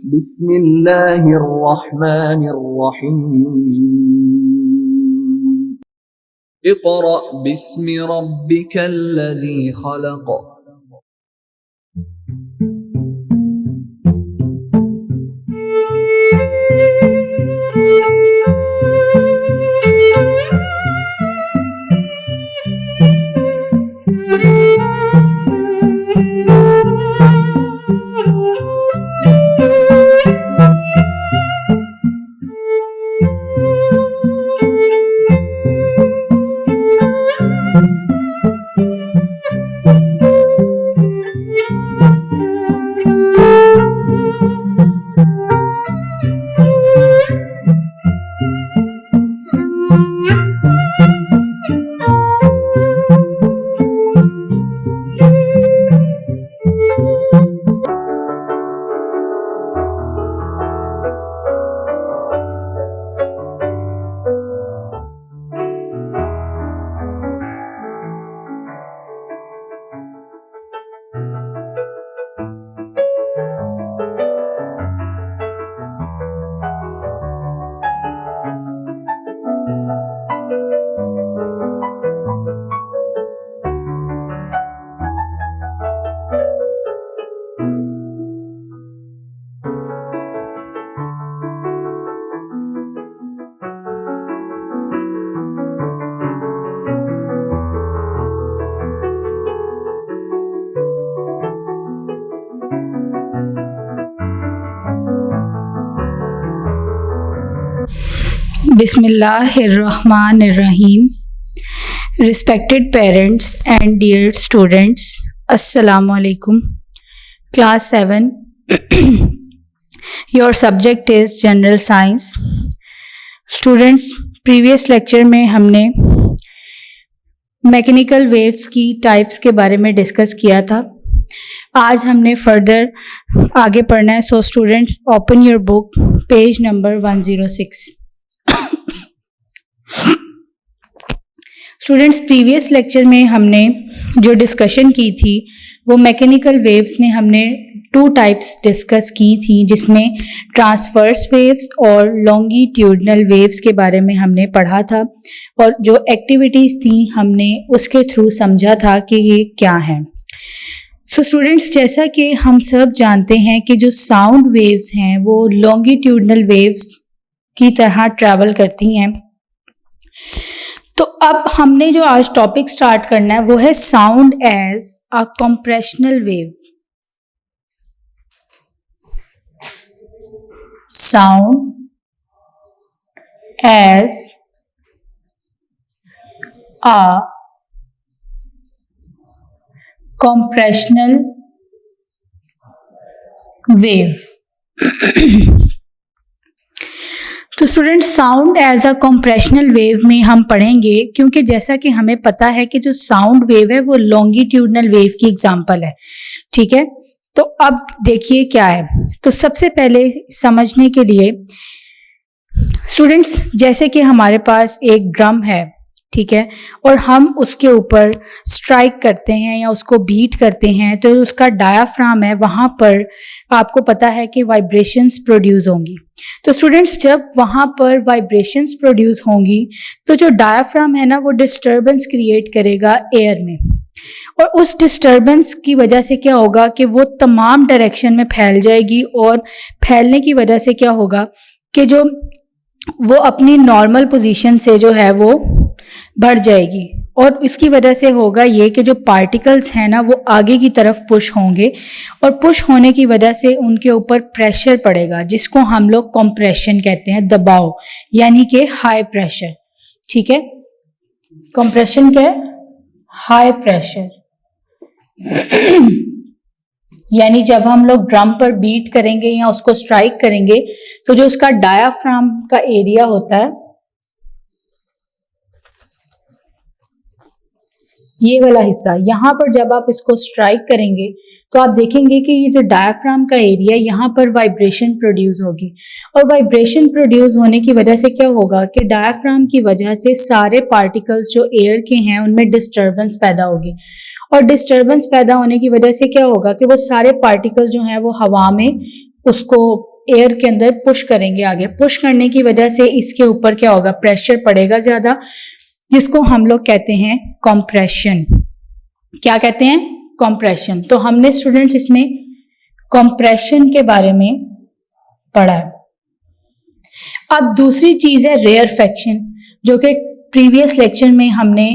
बिस्मिल्लाहिर्रहमानिर्रहीम। Iqra बिस्मि रब्बिकल्लज़ी खलक़। Bismillahirrahmanirrahim. Respected parents and dear students, Assalamu alaikum. Class 7. Your subject is General Science. Students, previous lecture में हमने mechanical waves की types के बारे में डिस्कस किया था. आज हमने फर्दर आगे पढ़ना है. So students, open your book, page number 106. Students, previous lecture में हमने जो डिस्कशन की थी वो मैकेनिकल वेव्स में हमने 2 टाइप्स डिस्कस की थी, जिसमें ट्रांसवर्स वेव्स और लॉन्गिट्यूडनल वेव्स के बारे में हमने पढ़ा था, और जो एक्टिविटीज़ थी हमने उसके थ्रू समझा था कि ये क्या है. सो स्टूडेंट्स, जैसा कि हम सब जानते हैं कि जो साउंड वेव्स हैं वो लॉन्गिट्यूडनल वेव्स की तरह ट्रैवल करती हैं. तो अब हमने जो आज टॉपिक स्टार्ट करना है वो है sound as a compressional wave. Sound as a compressional wave. तो students, sound as a compressional wave में हम पढ़ेंगे, क्योंकि जैसा कि हमें पता है कि जो साउंड वेव है वो लॉन्गिट्यूडनल वेव की एग्जांपल है. ठीक है, तो अब देखिए क्या है. तो सबसे पहले समझने के लिए स्टूडेंट्स, जैसे कि हमारे पास एक ड्रम है, ठीक है, और हम उसके ऊपर स्ट्राइक करते हैं या उसको बीट करते हैं, तो उसका डायाफ्राम है, वहाँ पर आपको पता है कि वाइब्रेशंस प्रोड्यूस होंगी. तो स्टूडेंट्स, जब वहाँ पर वाइब्रेशंस प्रोड्यूस होंगी तो जो डायाफ्राम है ना वो डिस्टर्बेंस क्रिएट करेगा एयर में, और उस डिस्टर्बेंस की वजह से क्या होगा कि वो तमाम डायरेक्शन में फैल जाएगी, और फैलने की वजह से क्या होगा कि जो वो अपनी नॉर्मल पोजीशन से जो है वो बढ़ जाएगी, और इसकी वजह से होगा ये कि जो पार्टिकल्स हैं ना वो आगे की तरफ पुश होंगे, और पुश होने की वजह से उनके ऊपर प्रेशर पड़ेगा, जिसको हम लोग कंप्रेशन कहते हैं, दबाव, यानी कि हाई प्रेशर. ठीक है, कंप्रेशन क्या है? High pressure. यानी जब हम लोग ड्रम पर बीट करेंगे या उसको स्ट्राइक करेंगे तो जो उसका डायाफ्राम का एरिया होता है, ये वाला हिस्सा, यहाँ पर जब आप इसको स्ट्राइक करेंगे तो आप देखेंगे कि ये जो डायाफ्राम का एरिया, यहाँ पर वाइब्रेशन प्रोड्यूस होगी, और वाइब्रेशन प्रोड्यूस होने की वजह से क्या होगा कि डायाफ्राम की वजह से सारे पार्टिकल्स जो एयर के हैं उनमें डिस्टर्बेंस पैदा होगी, और डिस्टर्बेंस पैदा होने की वजह से क्या होगा कि वो सारे पार्टिकल्स जो हैं वो हवा में उसको एयर के अंदर पुश करेंगे आगे। पुश करने की वजह से इसके ऊपर क्या होगा, प्रेशर पड़ेगा ज्यादा, जिसको हम लोग कहते हैं कंप्रेशन। क्या कहते हैं, कंप्रेशन। तो हमने स्टूडेंट्स इसमें कंप्रेशन के बारे में पढ़ा है। अब दूसरी चीज है रेयरफेक्शन, जो कि प्रीवियस लेक्चर में हमने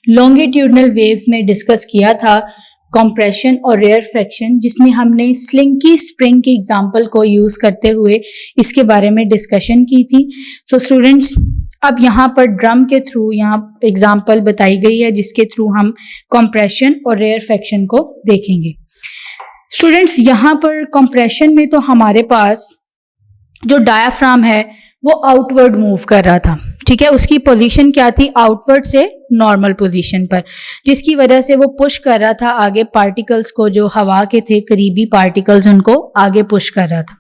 लॉन्गिट्यूडनल वेव्स में डिस्कस किया था, कंप्रेशन और रेयरफेक्शन, जिसमें हमने स्लिंकी स्प्रिंग की एग्जांपल को यूज करते हुए इसके बारे में डिस्कशन की थी। सो स्टूडेंट्स, अब यहाँ पर ड्रम के थ्रू यहाँ एग्जांपल बताई गई है जिसके थ्रू हम कंप्रेशन और रेयरफेक्शन को देखेंगे। स्टूडेंट्स, यहाँ पर कंप्रेशन में तो हमारे पास जो डायाफ्राम है वो आउटवर्ड मूव कर रहा था, ठीक है। उसकी पोजीशन क्या थी, आउटवर्ड से नॉर्मल पोजीशन पर, जिसकी वजह से वो पुश कर रहा था आगे पार्टिकल्स को, जो हवा के थे करीबी पार्टिकल्स, उनको आगे पुश कर रहा था।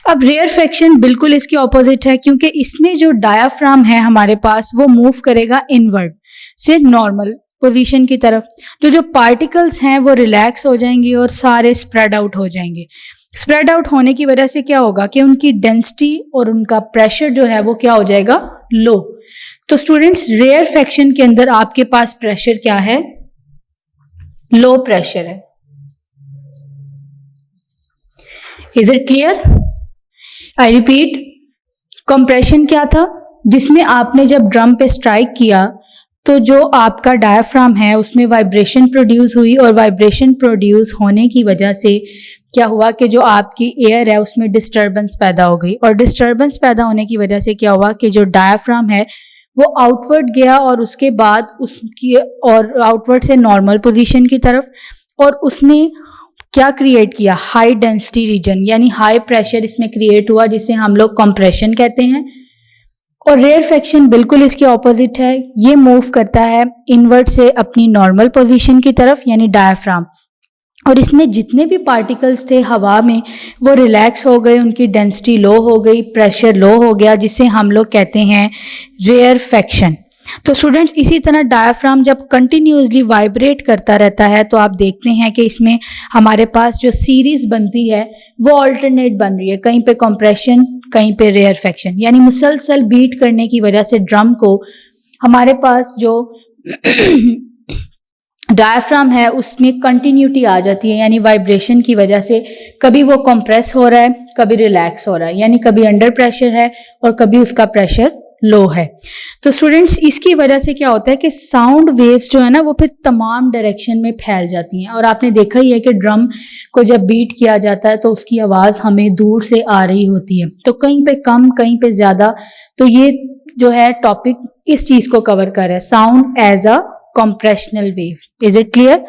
अब रेयरफेक्शन बिल्कुल इसके ऑपोजिट है, क्योंकि इसमें जो डायाफ्राम है हमारे पास वो मूव करेगा इनवर्ड से नॉर्मल पोजीशन की तरफ। जो पार्टिकल्स हैं वो रिलैक्स हो जाएंगे और सारे स्प्रेड आउट हो जाएंगे। स्प्रेड आउट होने की वजह से क्या होगा कि उनकी डेंसिटी और उनका प्रेशर जो है वो क्या हो जाएगा, लो। तो स्टूडेंट्स, रेयरफेक्शन के अंदर आपके पास प्रेशर क्या है, लो प्रेशर है। Is it clear? I repeat, compression क्या था, जिसमें आपने जब ड्रम पे स्ट्राइक किया तो जो आपका डायाफ्राम है उसमें वाइब्रेशन प्रोड्यूस हुई, और वाइब्रेशन प्रोड्यूस होने की वजह से क्या हुआ कि जो आपकी एयर है उसमें डिस्टर्बेंस पैदा हो गई, और डिस्टर्बेंस पैदा होने की वजह से क्या हुआ कि जो डायाफ्राम है वो आउटवर्ड गया, और उसके बाद उसकी और आउटवर्ड से नॉर्मल पोजीशन की तरफ, और उसने क्या क्रिएट किया, हाई डेंसिटी रीजन, यानी हाई प्रेशर इसमें क्रिएट हुआ, जिसे हम लोग कंप्रेशन कहते हैं। और रेयरफेक्शन बिल्कुल इसके ऑपोजिट है, ये मूव करता है इनवर्ड से अपनी नॉर्मल पोजीशन की तरफ, यानी डायाफ्राम, और इसमें जितने भी पार्टिकल्स थे हवा में वो रिलैक्स हो गए, उनकी डेंसिटी लो हो गई, प्रेशर लो हो गया, जिसे हम लोग कहते हैं रेयरफेक्शन। तो स्टूडेंट्स, इसी तरह डायाफ्राम जब कंटिन्यूसली वाइब्रेट करता रहता है तो आप देखते हैं कि इसमें हमारे पास जो सीरीज बनती है वो अल्टरनेट बन रही है, कहीं पे कंप्रेशन, कहीं पे रेयरफेक्शन, यानी मुसलसल बीट करने की वजह से ड्रम को हमारे पास जो डायाफ्राम है उसमें कंटिन्यूटी आ जाती है, यानी वाइब्रेशन की वजह से कभी वो कंप्रेस हो रहा है, कभी रिलैक्स हो रहा है, यानी कभी अंडर प्रेशर है और कभी उसका प्रेशर लो है। तो स्टूडेंट्स, इसकी वजह से क्या होता है कि साउंड वेव्स जो है ना वो फिर तमाम डायरेक्शन में फैल जाती हैं, और आपने देखा ही है कि ड्रम को जब बीट किया जाता है तो उसकी आवाज़ हमें दूर से आ रही होती है, तो कहीं पे कम, कहीं पे ज़्यादा। तो ये जो है टॉपिक इस चीज़ को कवर कर रहा है, sound as a compressional wave. Is it clear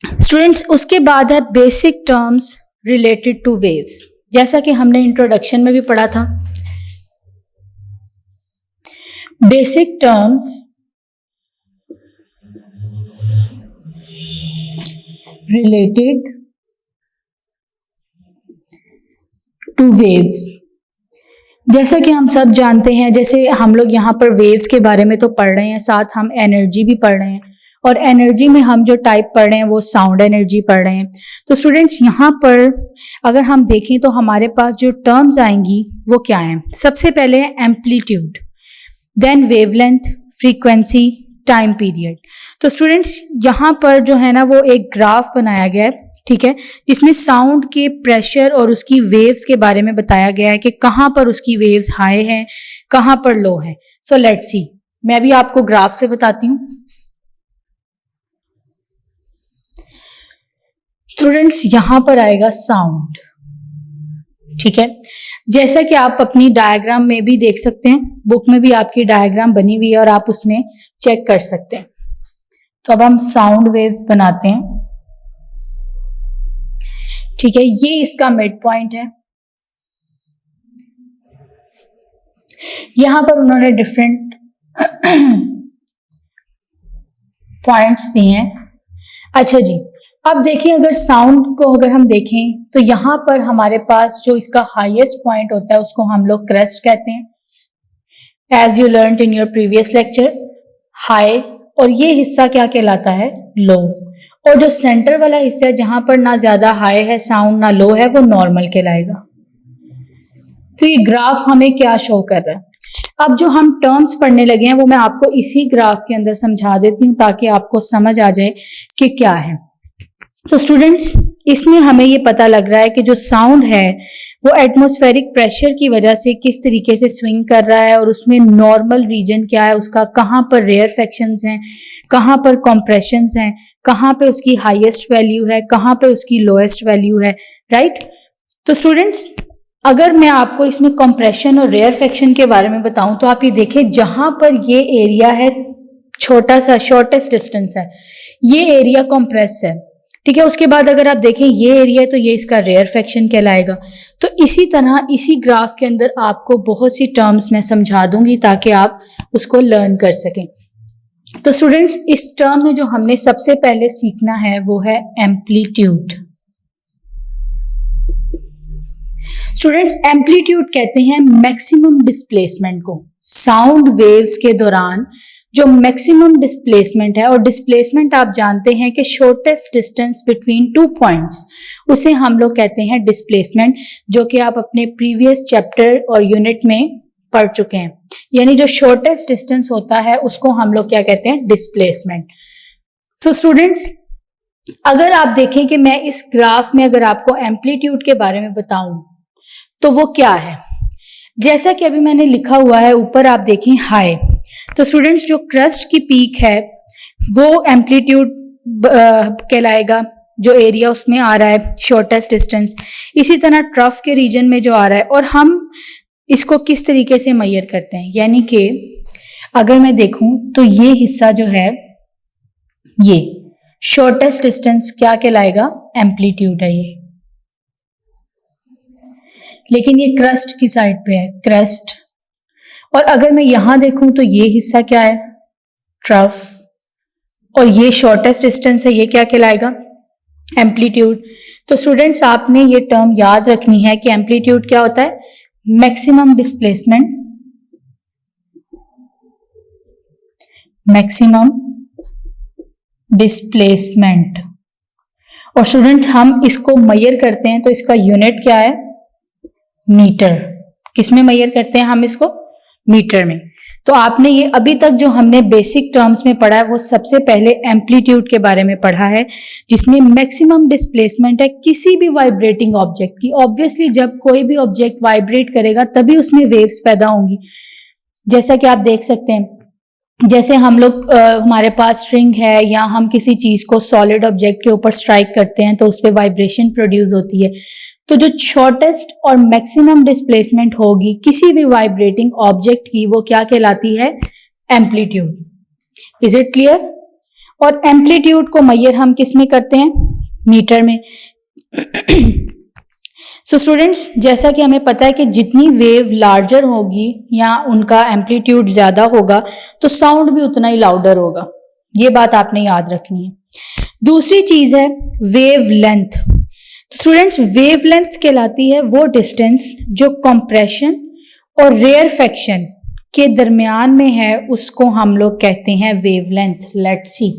students? उसके बाद है basic terms related to waves, जैसा कि हमने इंट्रोडक्शन में भी पढ़ा था। Basic terms related to waves, जैसा कि हम सब जानते हैं, जैसे हम लोग यहाँ पर वेव्स के बारे में तो पढ़ रहे हैं, साथ हम एनर्जी भी पढ़ रहे हैं, और एनर्जी में हम जो टाइप पढ़ रहे हैं वो साउंड एनर्जी पढ़ रहे हैं। तो स्टूडेंट्स, यहाँ पर अगर हम देखें तो हमारे पास जो टर्म्स आएंगी वो क्या हैं? सबसे पहले है amplitude, then wavelength, frequency, time period. तो स्टूडेंट्स, यहाँ पर जो है ना वो एक ग्राफ बनाया गया है, ठीक है, जिसमें साउंड के प्रेशर और उसकी वेव्स के बारे में बताया गया है कि कहाँ पर उसकी वेव्स हाई हैं, कहाँ पर लो हैं। सो लेट्स सी, मैं भी आपको ग्राफ से बताती हूँ। स्टूडेंट्स, यहाँ पर आएगा साउंड, ठीक है, जैसा कि आप अपनी डायग्राम में भी देख सकते हैं, बुक में भी आपकी डायग्राम बनी हुई है और आप उसमें चेक कर सकते हैं। तो अब हम साउंड वेव्स बनाते हैं, ठीक है, ये इसका मिड पॉइंट है। यहां पर उन्होंने डिफरेंट पॉइंट्स दिए हैं। अच्छा जी, अब देखिए, अगर साउंड को अगर हम देखें तो यहां पर हमारे पास जो इसका हाईएस्ट पॉइंट होता है उसको हम लोग क्रेस्ट कहते हैं, as you learn in your previous lecture, high, और ये हिस्सा क्या कहलाता है? लो। और जो सेंटर वाला हिस्सा है जहां पर ना ज्यादा हाई है साउंड ना लो है, वो नॉर्मल कहलाएगा। तो ये ग्राफ हमें क्या शो कर रहा है? अब जो हम टर्म्स पढ़ने लगे हैं वो मैं आपको इसी ग्राफ के अंदर समझा देती हूँ ताकि आपको समझ आ जाए कि क्या है। तो स्टूडेंट्स, इसमें हमें ये पता लग रहा है कि जो साउंड है वो एटमॉस्फेरिक प्रेशर की वजह से किस तरीके से स्विंग कर रहा है और उसमें नॉर्मल रीजन क्या है उसका, कहाँ पर रेयरफेक्शंस हैं, कहाँ पर कॉम्प्रेशंस हैं, कहाँ पे उसकी हाईएस्ट वैल्यू है, कहाँ पे उसकी लोएस्ट वैल्यू है, राइट। तो स्टूडेंट्स, अगर मैं आपको इसमें कंप्रेशन और रेयरफेक्शन के बारे में बताऊं तो आप ये देखें, जहां पर ये एरिया है छोटा सा शॉर्टेस्ट डिस्टेंस है, ये एरिया कंप्रेस है, ठीक है। उसके बाद अगर आप देखें ये एरिया है तो ये इसका रेयरफेक्शन कहलाएगा। तो इसी तरह इसी ग्राफ के अंदर आपको बहुत सी टर्म्स मैं समझा दूंगी ताकि आप उसको लर्न कर सकें। तो स्टूडेंट्स, इस टर्म में जो हमने सबसे पहले सीखना है वो है एम्पलीट्यूड। स्टूडेंट्स, एम्पलीट्यूड कहते हैं मैक्सिमम डिस्प्लेसमेंट को। साउंड वेव्स के दौरान जो मैक्सिमम डिस्प्लेसमेंट है, और डिस्प्लेसमेंट आप जानते हैं कि shortest distance between two points, उसे हम लोग कहते हैं डिस्प्लेसमेंट, जो कि आप अपने प्रीवियस चैप्टर और यूनिट में पढ़ चुके हैं। यानी जो शॉर्टेस्ट डिस्टेंस होता है उसको हम लोग क्या कहते हैं, डिस्प्लेसमेंट। सो स्टूडेंट्स, अगर आप देखें कि मैं इस ग्राफ में अगर आपको एम्पलीट्यूड के बारे में बताऊं तो वो क्या है, जैसा कि अभी मैंने लिखा हुआ है ऊपर आप देखें हाई। तो स्टूडेंट्स, जो क्रस्ट की पीक है वो एम्पलीट्यूड कहलाएगा, जो एरिया उसमें आ रहा है शॉर्टेस्ट डिस्टेंस। इसी तरह ट्रफ के रीजन में जो आ रहा है, और हम इसको किस तरीके से मेजर करते हैं, यानी कि अगर मैं देखूं तो ये हिस्सा जो है ये शॉर्टेस्ट डिस्टेंस क्या कहलाएगा, एम्पलीट्यूड है ये। लेकिन ये क्रस्ट की साइड पे है, क्रस्ट। और अगर मैं यहां देखूं तो ये हिस्सा क्या है, ट्रफ, और ये शॉर्टेस्ट डिस्टेंस है, ये क्या कहलाएगा, एम्पलीट्यूड। तो स्टूडेंट्स, आपने ये टर्म याद रखनी है कि एम्पलीट्यूड क्या होता है, मैक्सिमम डिस्प्लेसमेंट, मैक्सिमम डिस्प्लेसमेंट। और स्टूडेंट्स, हम इसको मेजर करते हैं तो इसका यूनिट क्या है, मीटर। किसमें मेजर करते हैं हम इसको, मीटर में। तो आपने ये अभी तक जो हमने बेसिक टर्म्स में पढ़ा है वो सबसे पहले एम्पलीट्यूड के बारे में पढ़ा है, जिसमें मैक्सिमम डिस्प्लेसमेंट है किसी भी वाइब्रेटिंग ऑब्जेक्ट की। ऑब्वियसली जब कोई भी ऑब्जेक्ट वाइब्रेट करेगा तभी उसमें वेव्स पैदा होंगी। जैसा कि आप देख सकते हैं, जैसे हम लोग हमारे पास स्ट्रिंग है या हम किसी चीज को सॉलिड ऑब्जेक्ट के ऊपर स्ट्राइक करते हैं तो उस पर वाइब्रेशन प्रोड्यूस होती है। तो जो शॉर्टेस्ट और मैक्सिमम डिस्प्लेसमेंट होगी किसी भी वाइब्रेटिंग ऑब्जेक्ट की, वो क्या कहलाती है, एम्पलीट्यूड। Is it clear? और एम्पलीट्यूड को मेजर हम किस में करते हैं, मीटर में। सो स्टूडेंट्स, जैसा कि हमें पता है कि जितनी वेव लार्जर होगी या उनका एम्पलीट्यूड ज्यादा होगा तो साउंड भी उतना ही लाउडर होगा। ये बात आपने याद रखनी है। दूसरी चीज है wave length. Students, wave length कहलाती है वो डिस्टेंस जो कंप्रेशन और रेयरफेक्शन के दरमियान में है, उसको हम लोग कहते हैं वेव लेंथ। लेट्स सी,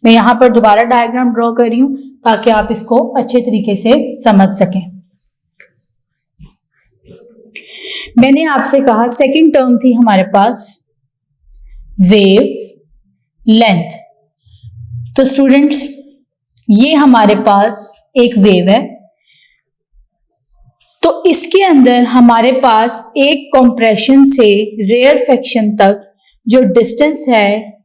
मैं यहां पर दोबारा डायग्राम ड्रॉ कर रही हूं ताकि आप इसको अच्छे तरीके से समझ सकें। मैंने आपसे कहा सेकंड टर्म थी हमारे पास वेव लेंथ। तो स्टूडेंट्स, ये हमारे पास एक वेव है, तो इसके अंदर हमारे पास एक कंप्रेशन से रेयरफेक्शन तक जो डिस्टेंस है,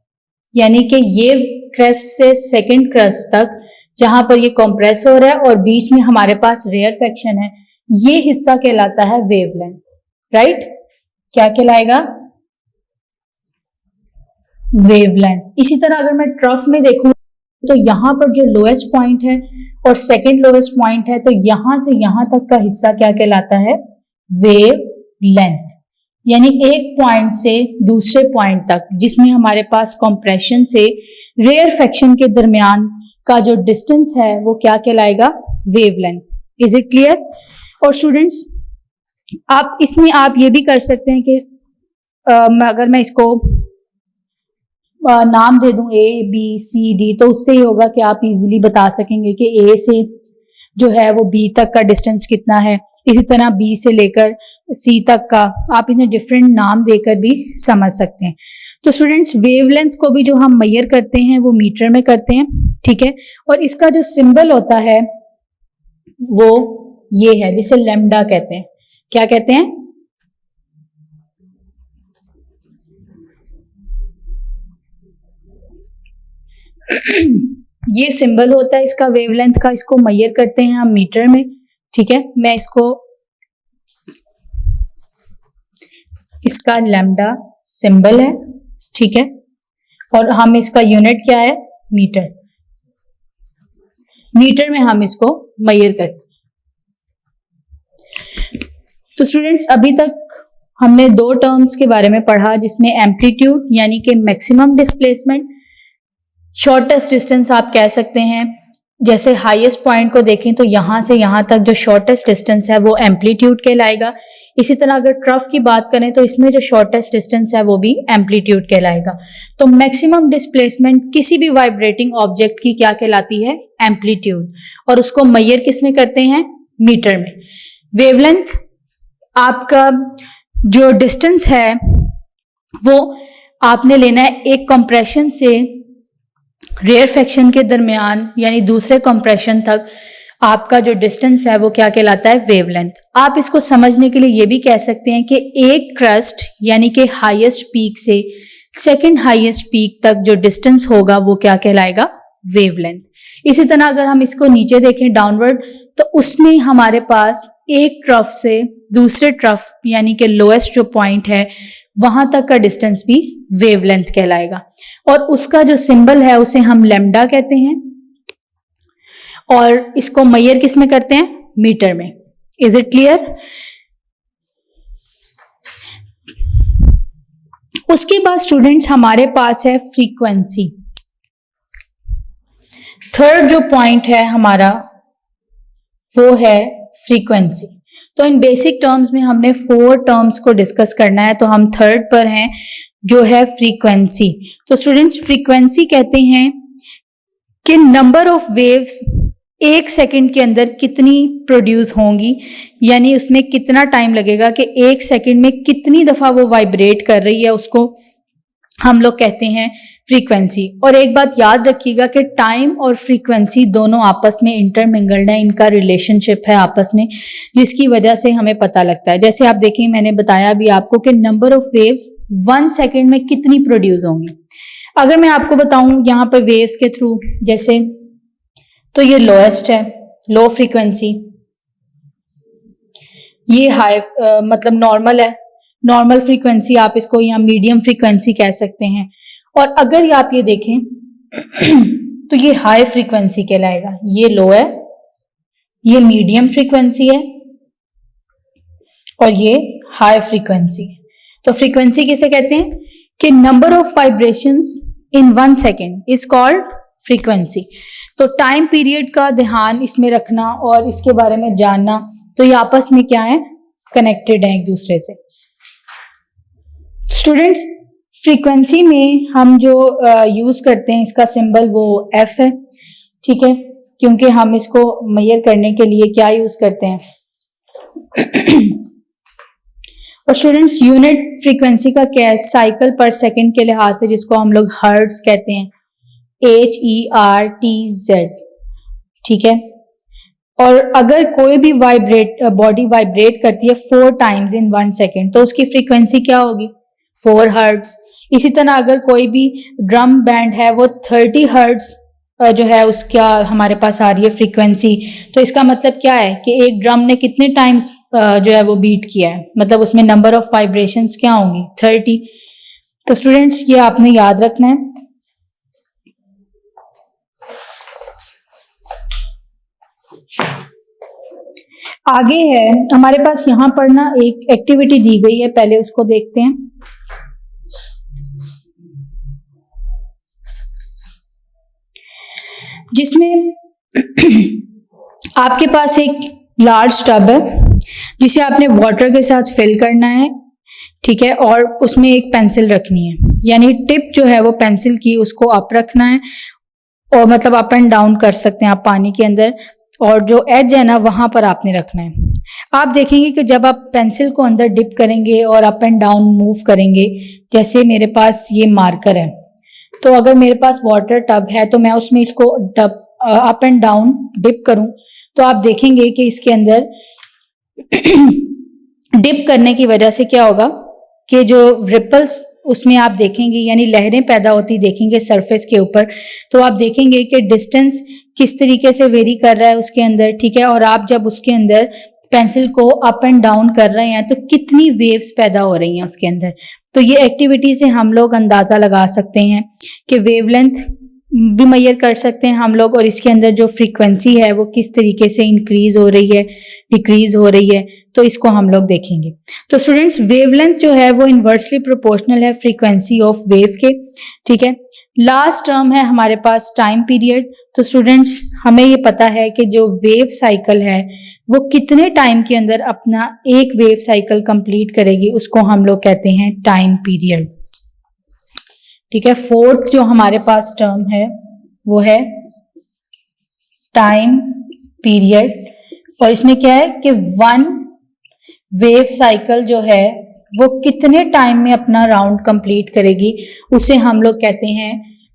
यानी कि ये क्रेस्ट से सेकंड क्रेस्ट तक जहां पर ये कंप्रेस हो रहा है और बीच में हमारे पास रेयरफेक्शन है, ये हिस्सा कहलाता है वेवलेंथ, राइट? क्या कहलाएगा? वेवलेंथ। इसी तरह अगर मैं ट्रफ में देखूं तो यहां पर जो लोएस्ट पॉइंट है और सेकंड लोएस्ट पॉइंट है, तो यहां से यहां तक का हिस्सा क्या कहलाता है? Wave length. यानी एक पॉइंट से दूसरे पॉइंट तक जिसमें हमारे पास कंप्रेशन से रेयरफेक्शन के दरमियान का जो डिस्टेंस है वो क्या कहलाएगा? वेवलेंथ। Is it clear? और स्टूडेंट्स, आप इसमें आप ये भी कर सकते हैं कि अगर मैं इसको नाम दे दूं ABCD, तो उससे ही होगा कि आप इजीली बता सकेंगे कि A से जो है वो B तक का डिस्टेंस कितना है, इसी तरह B से लेकर C तक का आप इन्हें डिफरेंट नाम देकर भी समझ सकते हैं। तो स्टूडेंट्स, वेवलेंथ को भी जो हम मेजर करते हैं वो मीटर में करते हैं, ठीक है। और इसका जो सिंबल होता है वो ये है, जिसे लैम्डा कहते हैं। क्या कहते हैं? ये सिंबल होता है इसका वेवलेंथ का, इसको मेजर करते हैं हम मीटर में, ठीक है। मैं इसका लैम्डा सिंबल है, ठीक है, और हम इसका यूनिट क्या है? मीटर। मीटर में हम इसको मेजर करते हैं। तो स्टूडेंट्स, अभी तक हमने दो टर्म्स के बारे में पढ़ा, जिसमें एम्पलीट्यूड यानी कि मैक्सिमम डिस्प्लेसमेंट, शॉर्टेस्ट डिस्टेंस आप कह सकते हैं। जैसे हाईएस्ट पॉइंट को देखें तो यहां से यहां तक जो शॉर्टेस्ट डिस्टेंस है वो एम्पलीट्यूड कहलाएगा। इसी तरह अगर ट्रफ की बात करें तो इसमें जो शॉर्टेस्ट डिस्टेंस है वो भी एम्पलीट्यूड कहलाएगा। तो मैक्सिमम डिस्प्लेसमेंट किसी भी वाइब्रेटिंग ऑब्जेक्ट की क्या कहलाती है? एम्पलीट्यूड। और उसको मेजर किस में करते हैं? मीटर में। वेवलेंथ, आपका जो डिस्टेंस है वो आपने लेना है एक कंप्रेशन से रेयरफेक्शन के दरमियान, यानी दूसरे कंप्रेशन तक आपका जो डिस्टेंस है वो क्या कहलाता है? वेवलेंथ। आप इसको समझने के लिए ये भी कह सकते हैं कि एक क्रस्ट यानी कि हाईएस्ट पीक से सेकंड हाईएस्ट पीक तक जो डिस्टेंस होगा वो क्या कहलाएगा? वेवलेंथ। इसी तरह अगर हम इसको नीचे देखें डाउनवर्ड, तो उसमें हमारे पास एक ट्रफ से दूसरे ट्रफ यानी कि लोएस्ट जो पॉइंट है वहां तक का डिस्टेंस भी वेवलेंथ कहलाएगा। और उसका जो सिंबल है उसे हम लैम्डा कहते हैं, और इसको मेजर किस में करते हैं? मीटर में। Is it clear? उसके बाद स्टूडेंट्स हमारे पास है फ्रीक्वेंसी। थर्ड जो पॉइंट है हमारा वो है फ्रीक्वेंसी। तो इन बेसिक टर्म्स में हमने 4 टर्म्स को डिस्कस करना है, तो हम थर्ड पर हैं जो है फ्रीक्वेंसी। तो स्टूडेंट्स, फ्रीक्वेंसी कहते हैं कि नंबर ऑफ वेव्स एक सेकंड के अंदर कितनी प्रोड्यूस होंगी, यानी उसमें कितना टाइम लगेगा कि एक सेकंड में कितनी दफा वो वाइब्रेट कर रही है, उसको हम लोग कहते हैं फ्रीक्वेंसी। और एक बात याद रखिएगा कि टाइम और फ्रीक्वेंसी दोनों आपस में इंटरमिंगल्ड है, इनका रिलेशनशिप है आपस में, जिसकी वजह से हमें पता लगता है। जैसे आप देखें, मैंने बताया भी आपको कि नंबर ऑफ वेव्स 1 सेकंड में कितनी प्रोड्यूस होंगी। अगर मैं आपको बताऊं यहाँ पर वेव्स के थ्रू, जैसे तो ये लोएस्ट है, लो फ्रीक्वेंसी, ये हाई मतलब नॉर्मल है, नॉर्मल फ्रीक्वेंसी आप इसको, या मीडियम फ्रीक्वेंसी कह सकते हैं। और अगर आप ये देखें तो ये हाई फ्रीक्वेंसी कहलाएगा, ये लो है, ये मीडियम फ्रीक्वेंसी है और ये हाई फ्रीक्वेंसी है। तो फ्रीक्वेंसी किसे कहते हैं? कि number of vibrations in 1 second is called frequency. तो टाइम पीरियड का ध्यान इसमें रखना और इसके बारे में जानना, तो ये आपस में क्या है? कनेक्टेड है एक दूसरे से। स्टूडेंट्स, फ्रीक्वेंसी में हम जो यूज करते हैं, इसका सिंबल वो एफ है, ठीक है, क्योंकि हम इसको मेजर करने के लिए क्या यूज करते हैं? और स्टूडेंट्स, यूनिट फ्रीक्वेंसी का क्या है? साइकिल पर सेकंड के लिहाज से, जिसको हम लोग हर्ट्ज कहते हैं, HERTZ, ठीक है। और अगर कोई भी बॉडी वाइब्रेट करती है 4 टाइम्स इन 1 सेकेंड, तो उसकी फ्रीक्वेंसी क्या होगी? 4 हर्ट्ज। इसी तरह अगर कोई भी ड्रम बैंड है वो 30 हर्ट्ज जो है उसका हमारे पास आ रही है फ्रीक्वेंसी, तो इसका मतलब क्या है कि एक ड्रम ने कितने टाइम्स जो है वो बीट किया है, मतलब उसमें नंबर ऑफ वाइब्रेशंस क्या होंगी? 30। तो स्टूडेंट्स, ये आपने याद रखना है। आगे है हमारे पास यहाँ पर ना एक एक्टिविटी दी गई है, पहले उसको देखते हैं। जिसमें आपके पास एक लार्ज टब है जिसे आपने वाटर के साथ फिल करना है, ठीक है, और उसमें एक पेंसिल रखनी है, यानी टिप जो है वो पेंसिल की उसको अप रखना है, और मतलब अप एंड डाउन कर सकते हैं आप पानी के अंदर, और जो एज है ना वहां पर आपने रखना है। आप देखेंगे कि जब आप पेंसिल को अंदर डिप करेंगे और अप एंड डाउन मूव करेंगे, जैसे मेरे पास ये मार्कर है, तो अगर मेरे पास वाटर टब है तो मैं उसमें इसको अप एंड डाउन डिप करूं, तो आप देखेंगे कि इसके अंदर डिप करने की वजह से क्या होगा कि जो रिपल्स उसमें आप देखेंगे, यानी लहरें पैदा होती देखेंगे सरफेस के ऊपर, तो आप देखेंगे कि डिस्टेंस किस तरीके से वेरी कर रहा है उसके अंदर, ठीक है। और आप जब उसके अंदर पेंसिल को अप एंड डाउन कर रहे हैं तो कितनी वेव्स पैदा हो रही हैं उसके अंदर। तो ये एक्टिविटी से हम लोग अंदाजा लगा सकते हैं कि वेवलेंथ भी मेजर कर सकते हैं हम लोग, और इसके अंदर जो फ्रीक्वेंसी है वो किस तरीके से इंक्रीज हो रही है, डिक्रीज हो रही है, तो इसको हम लोग देखेंगे। तो स्टूडेंट्स, वेवलेंथ जो है वो इन्वर्सली प्रोपोर्शनल है फ्रीक्वेंसी ऑफ वेव के, ठीक है। लास्ट टर्म है हमारे पास टाइम पीरियड। तो स्टूडेंट्स, हमें ये पता है कि जो वेव साइकिल है वो कितने टाइम के अंदर अपना एक वेव साइकिल कंप्लीट करेगी, उसको हम लोग कहते हैं टाइम पीरियड, ठीक है। फोर्थ जो हमारे पास टर्म है वो है टाइम पीरियड, और इसमें क्या है कि वन वेव साइकिल जो है वो कितने टाइम में अपना राउंड कंप्लीट करेगी, उसे हम लोग कहते हैं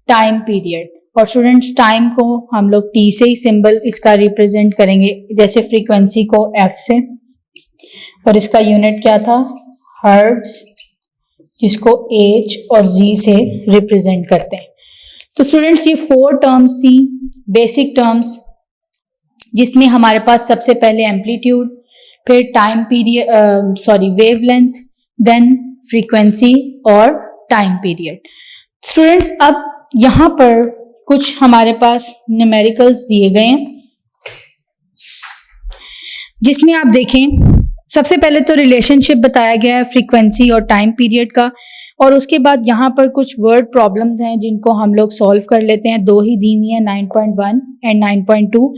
टाइम पीरियड। और स्टूडेंट्स, टाइम को हम लोग टी से ही सिंबल इसका रिप्रेजेंट करेंगे, जैसे फ्रीक्वेंसी को एफ से, और इसका यूनिट क्या था, हर्ट्ज, जिसको एच और जी से रिप्रेजेंट करते हैं। तो स्टूडेंट्स, ये 4 टर्म्स थी, बेसिक टर्म्स, जिसमें हमारे पास सबसे पहले एम्पलीट्यूड, फिर time period wavelength, then frequency और टाइम पीरियड। स्टूडेंट्स, अब यहां पर कुछ हमारे पास न्यूमेरिकल्स दिए गए हैं, जिसमें आप देखें सबसे पहले तो रिलेशनशिप बताया गया है फ्रीक्वेंसी और टाइम पीरियड का, और उसके बाद यहाँ पर कुछ वर्ड प्रॉब्लम्स हैं जिनको हम लोग सॉल्व कर लेते हैं। 2 ही दी हुई हैं, 9.1 एंड 9.2,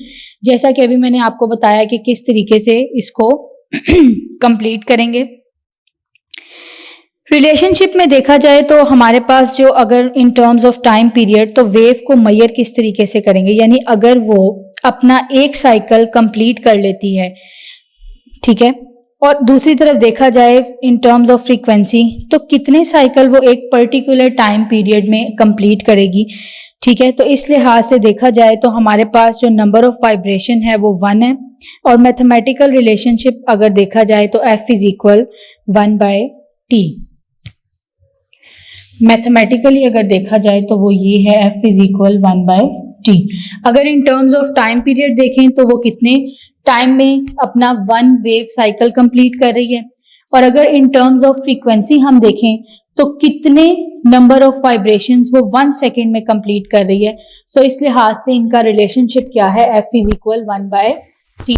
जैसा कि अभी मैंने आपको बताया कि किस तरीके से इसको कंप्लीट करेंगे। रिलेशनशिप में देखा जाए तो हमारे पास जो, अगर in terms of time period, तो वेव को मेजर किस तरीके से करेंगे, यानी अगर वो अपना एक साइकिल कंप्लीट कर लेती है, ठीक है, और दूसरी तरफ देखा जाए इन टर्म्स ऑफ फ्रीक्वेंसी, तो कितने साइकिल वो एक पर्टिकुलर टाइम पीरियड में कंप्लीट करेगी, ठीक है। तो इस लिहाज से देखा जाए तो हमारे पास जो नंबर ऑफ वाइब्रेशन है वो 1 है, और मैथमेटिकल रिलेशनशिप अगर देखा जाए तो F is equal 1/T। Mathematically अगर देखा जाए तो वो ये है, F इज इक्वल 1/T। अगर in terms of time period देखें तो वो कितने टाइम में अपना 1 वेव साइकिल कंप्लीट कर रही है, और अगर इन टर्म्स ऑफ फ्रीक्वेंसी हम देखें तो कितने नंबर ऑफ वाइब्रेशंस वो 1 सेकेंड में कंप्लीट कर रही है। सो इस लिहाज से इनका रिलेशनशिप क्या है, F इज इक्वल 1/T।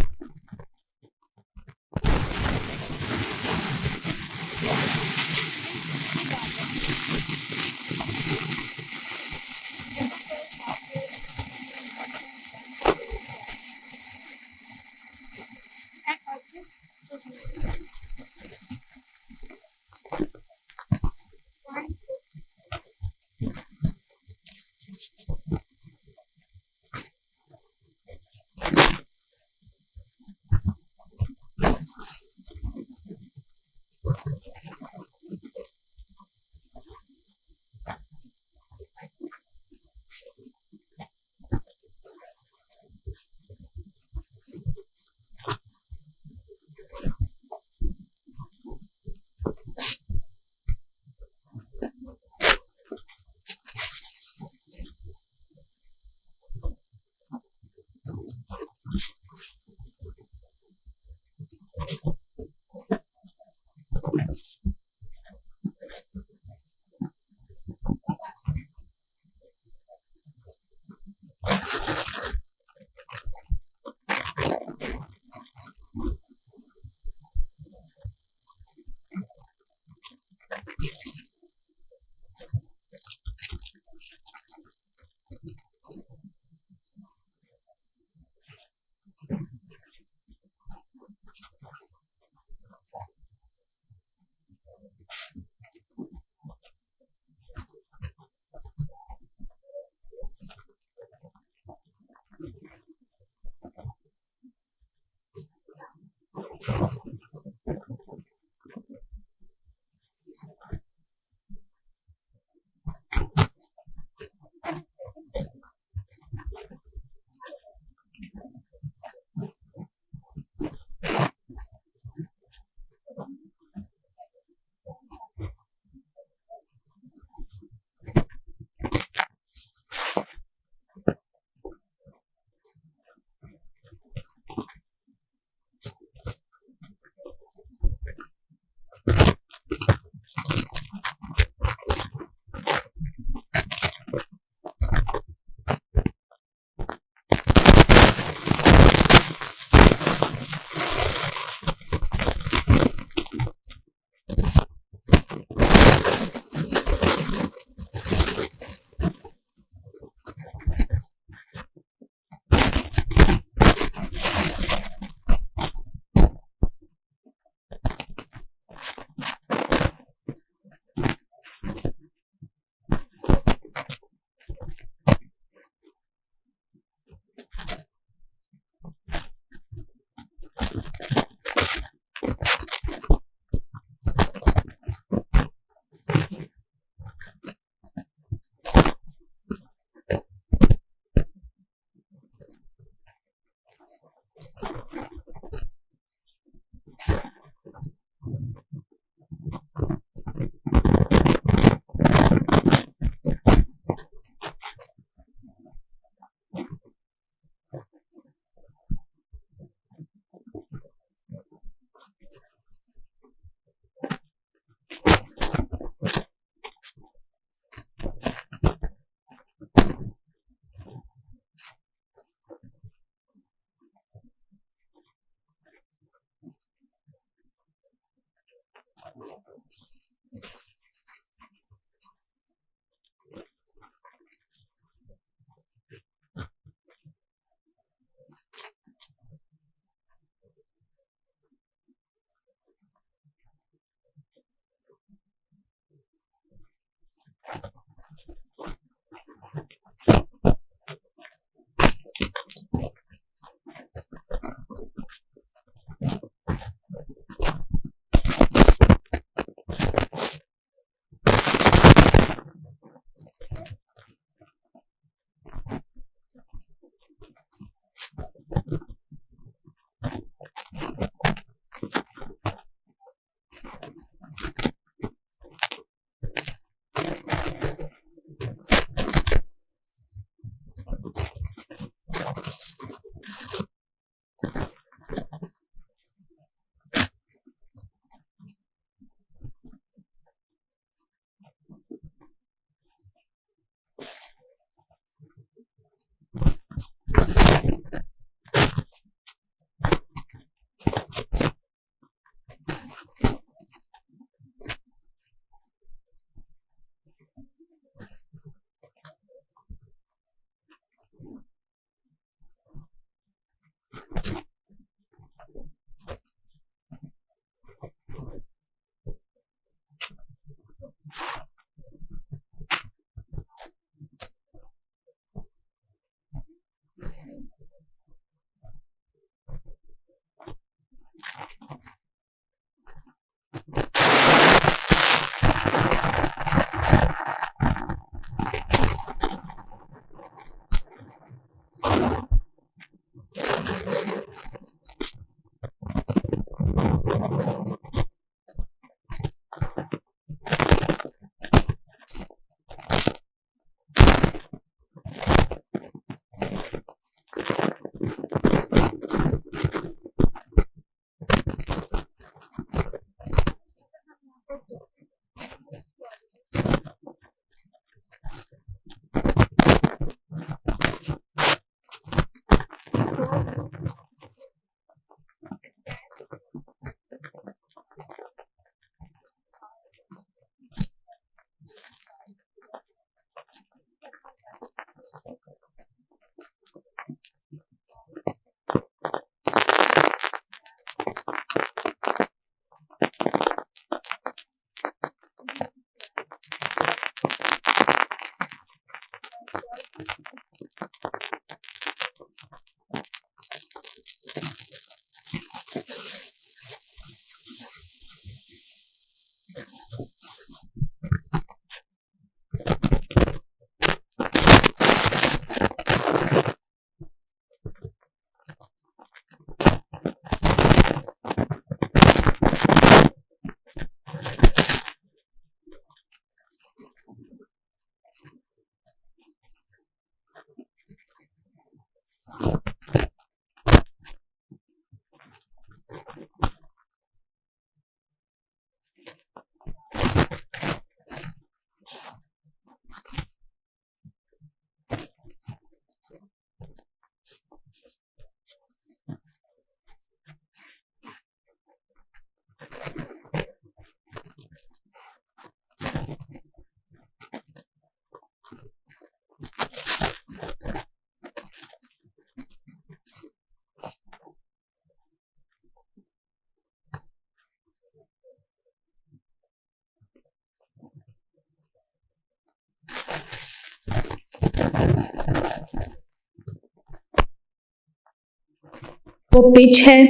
वो पिच है,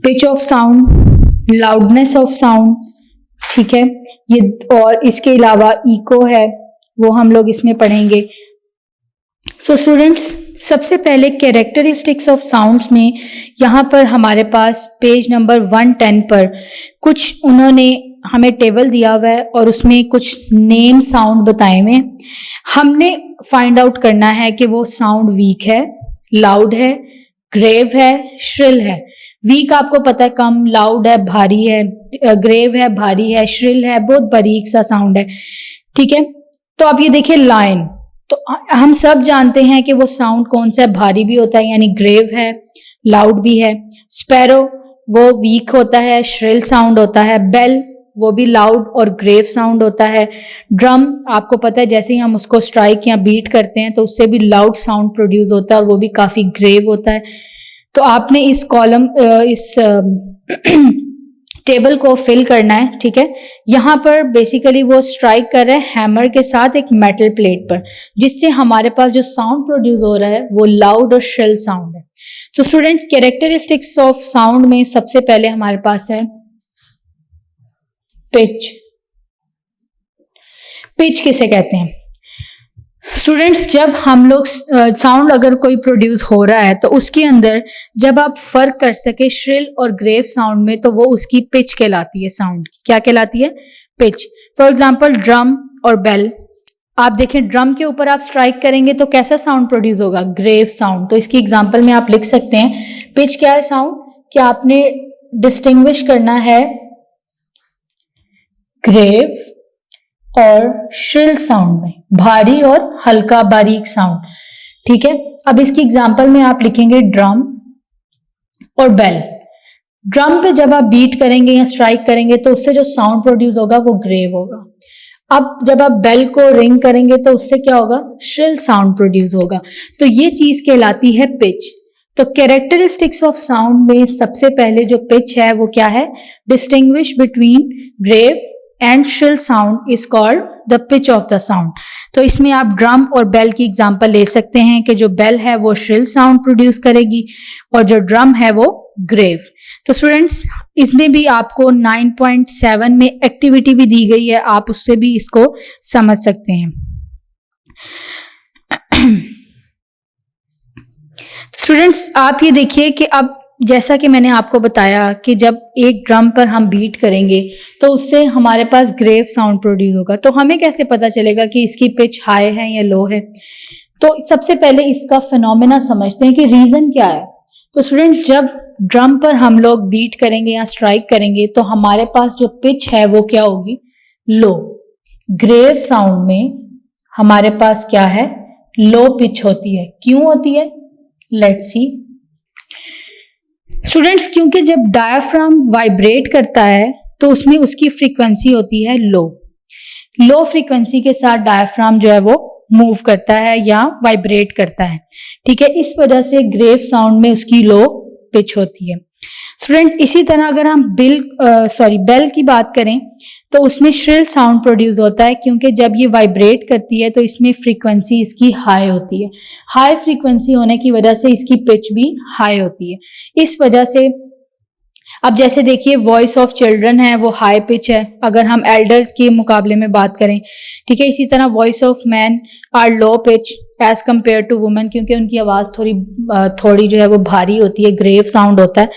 pitch of sound, loudness of sound, ठीक है ये, और इसके अलावा इको है, वो हम लोग इसमें पढ़ेंगे। सो स्टूडेंट्स, सबसे पहले कैरेक्टरिस्टिक्स ऑफ साउंड्स में यहाँ पर हमारे पास पेज नंबर 110 पर कुछ उन्होंने हमें टेबल दिया हुआ है और उसमें कुछ नेम साउंड बताए हुए हैं। हमने फाइंड आउट करना है कि वो साउंड वीक है, लाउड है, ग्रेव है, श्रिल है। वीक आपको पता है कम, लाउड है भारी है, ग्रेव है भारी है, श्रिल है बहुत बारीक सा साउंड है, ठीक है। तो आप ये देखिए लायन, तो हम सब जानते हैं कि वो साउंड कौन सा है, भारी भी होता है यानी ग्रेव है, लाउड भी है। स्पैरो वो वीक होता है, श्रिल साउंड होता है। बेल वो भी लाउड और ग्रेव साउंड होता है। ड्रम आपको पता है जैसे ही हम उसको स्ट्राइक या बीट करते हैं तो उससे भी लाउड साउंड प्रोड्यूस होता है और वो भी काफी ग्रेव होता है। तो आपने इस कॉलम इस टेबल को फिल करना है, ठीक है। यहाँ पर बेसिकली वो स्ट्राइक कर रहे हैं हैमर के साथ एक मेटल प्लेट पर, जिससे हमारे पास जो साउंड प्रोड्यूस हो रहा है वो लाउड और श्रिल साउंड है। तो स्टूडेंट, कैरेक्टरिस्टिक्स ऑफ साउंड में सबसे पहले हमारे पास है पिच। पिच किसे कहते हैं स्टूडेंट्स? जब हम लोग साउंड अगर कोई प्रोड्यूस हो रहा है तो उसके अंदर जब आप फर्क कर सके श्रिल और ग्रेव साउंड में, तो वो उसकी पिच कहलाती है। साउंड की क्या कहलाती है? पिच। फॉर एग्जांपल ड्रम और बेल, आप देखें ड्रम के ऊपर आप स्ट्राइक करेंगे तो कैसा साउंड प्रोड्यूस होगा? Grave sound. तो इसकी एग्जांपल में आप लिख सकते हैं पिच क्या है साउंड, कि आपने डिस्टिंग्विश करना है ग्रेव और श्रिल साउंड में, भारी और हल्का बारीक साउंड, ठीक है। अब इसकी एग्जांपल में आप लिखेंगे ड्रम और बेल। ड्रम पे जब आप बीट करेंगे या स्ट्राइक करेंगे तो उससे जो साउंड प्रोड्यूस होगा वो ग्रेव होगा। अब जब आप बेल को रिंग करेंगे तो उससे क्या होगा? श्रिल साउंड प्रोड्यूस होगा। तो ये चीज कहलाती है पिच। तो कैरेक्टरिस्टिक्स ऑफ साउंड में सबसे पहले जो पिच है वो क्या है? Distinguish between grave and shrill sound is called the pitch of the sound. तो इसमें आप ड्रम और बेल की एग्जांपल ले सकते हैं कि जो बेल है वो श्रिल साउंड प्रोड्यूस करेगी और जो ड्रम है वो ग्रेव। तो स्टूडेंट्स, इसमें भी आपको 9.7 में एक्टिविटी भी दी गई है, आप उससे भी इसको समझ सकते हैं। स्टूडेंट्स, आप ये देखिए कि अब जैसा कि मैंने आपको बताया कि जब एक ड्रम पर हम बीट करेंगे तो उससे हमारे पास ग्रेव साउंड प्रोड्यूस होगा। तो हमें कैसे पता चलेगा कि इसकी पिच हाई है या लो है? तो सबसे पहले इसका फिनोमेना समझते हैं कि रीजन क्या है। तो स्टूडेंट्स, जब ड्रम पर हम लोग बीट करेंगे या स्ट्राइक करेंगे तो हमारे पास जो पिच है वो क्या होगी? लो। ग्रेव साउंड में हमारे पास क्या है? लो पिच होती है। क्यों होती है? Let's see. स्टूडेंट्स, क्योंकि जब डायाफ्राम वाइब्रेट करता है तो उसमें उसकी फ्रीक्वेंसी होती है लो। लो फ्रीक्वेंसी के साथ डायाफ्राम जो है वो मूव करता है या वाइब्रेट करता है, ठीक है। इस वजह से ग्रेव साउंड में उसकी लो पिच होती है। स्टूडेंट, इसी तरह अगर हम बेल की बात करें तो उसमें श्रिल साउंड प्रोड्यूस होता है, क्योंकि जब ये वाइब्रेट करती है तो इसमें फ्रीक्वेंसी इसकी हाई होती है। हाई फ्रीक्वेंसी होने की वजह से इसकी पिच भी हाई होती है। इस वजह से अब जैसे देखिए वॉइस ऑफ चिल्ड्रन है वो हाई पिच है अगर हम एल्डर्स के मुकाबले में बात करें, ठीक है। इसी तरह voice of man are low pitch as compare to women, क्योंकि उनकी आवाज़ थोड़ी जो है वो भारी होती है, ग्रेव साउंड होता है।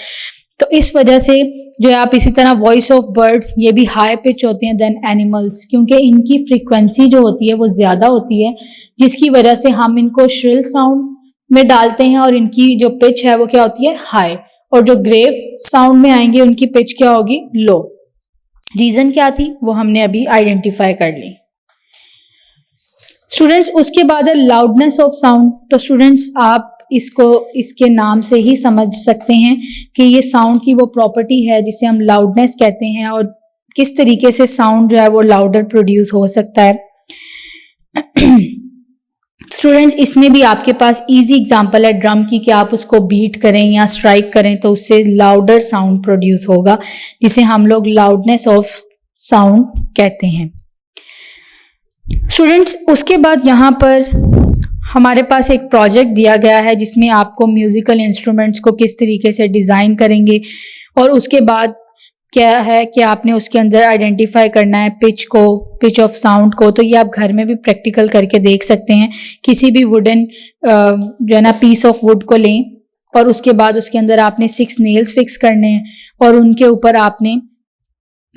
तो इस वजह से जो है आप इसी तरह वॉइस ऑफ बर्ड्स ये भी हाई पिच होती हैं देन एनिमल्स, क्योंकि इनकी फ्रीक्वेंसी जो होती है वो ज़्यादा होती है, जिसकी वजह से हम इनको श्रिल साउंड में डालते हैं और इनकी जो पिच है वो क्या होती है? हाई। और जो ग्रेव साउंड में आएंगे उनकी पिच क्या होगी? लो। रीज़न क्या थी वो हमने अभी आइडेंटिफाई कर ली। स्टूडेंट्स, उसके बाद है लाउडनेस ऑफ साउंड। तो स्टूडेंट्स, आप इसको इसके नाम से ही समझ सकते हैं कि ये साउंड की वो प्रॉपर्टी है जिसे हम लाउडनेस कहते हैं और किस तरीके से साउंड जो है वो लाउडर प्रोड्यूस हो सकता है। स्टूडेंट्स, इसमें भी आपके पास इजी एग्जांपल है ड्रम की कि आप उसको बीट करें या स्ट्राइक करें तो उससे लाउडर साउंड प्रोड्यूस होगा, जिसे हम लोग लाउडनेस ऑफ साउंड कहते हैं। स्टूडेंट्स, उसके बाद यहाँ पर हमारे पास एक प्रोजेक्ट दिया गया है जिसमें आपको म्यूज़िकल इंस्ट्रूमेंट्स को किस तरीके से डिज़ाइन करेंगे और उसके बाद क्या है कि आपने उसके अंदर आइडेंटिफाई करना है पिच ऑफ साउंड को। तो ये आप घर में भी प्रैक्टिकल करके देख सकते हैं। किसी भी वुडन जो है ना पीस ऑफ वुड को लें और उसके बाद उसके अंदर आपने 6 नेल्स फिक्स करने हैं और उनके ऊपर आपने